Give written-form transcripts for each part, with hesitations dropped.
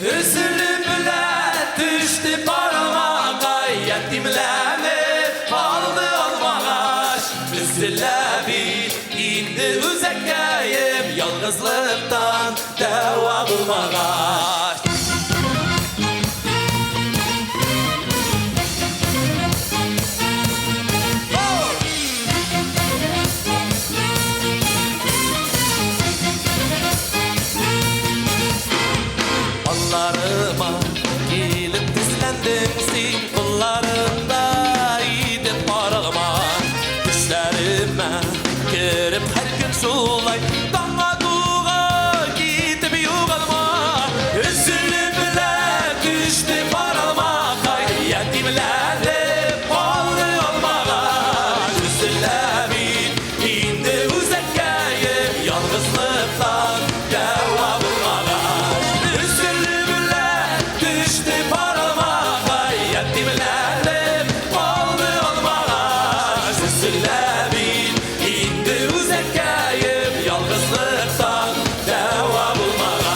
Üzülümle düştü parmağa, yetimlenip aldı almağaç. Üzüle indi üzekeyim, yalnızlıktan deva bulmağaç. Kollarıma gelip dizlendim, sen kollarında idi parağıma. Düşlerime girip her gün sulay, damla duğa gidip yuğalma. Üzülümle düştü parağıma, yetimlenip aldı olmağa. Üzülemin indi uzakayım, yalnızlıktan deva bulmağa. Düştü parmağa, yetimlenip aldı olmağa. Üzülemin indi uzakayım, yalnızlıktan deva bulmağa.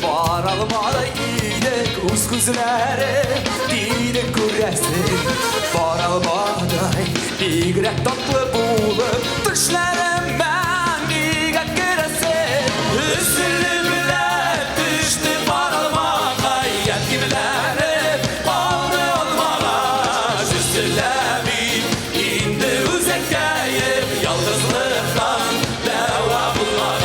Paralmadı iyilik uz kuzlari, diydik kurresin. Paralmadı iyigrek tatlı bulup, düşlerim ben iyigrek giresin. Üzülümle düştü paralmağa, yetimlenip aldı olmağa. Üzülemin indi uzakayım, yalnızlıktan deva bulmağa.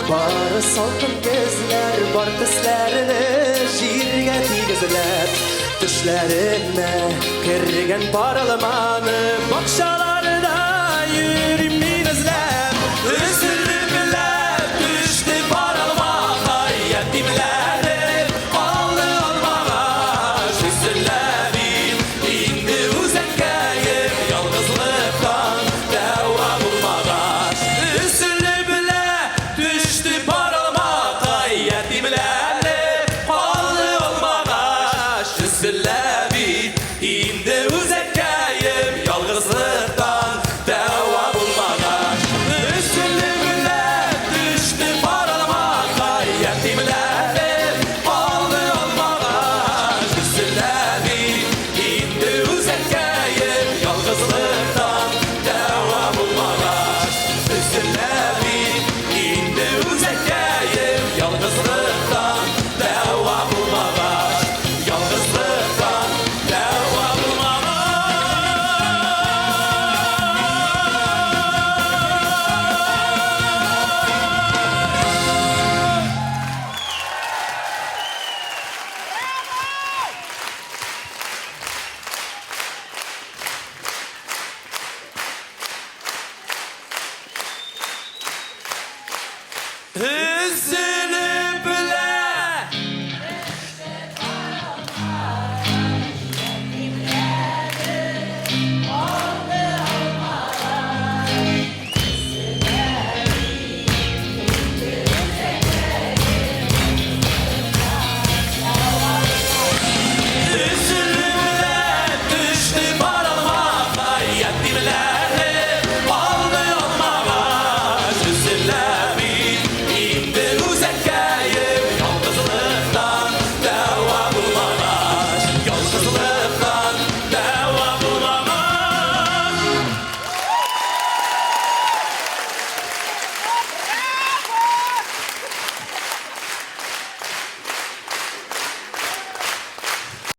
Barı salkın gözler, bar tüslerini şiirge tigizler. Düşlerine kirgen paralamanı bakşalar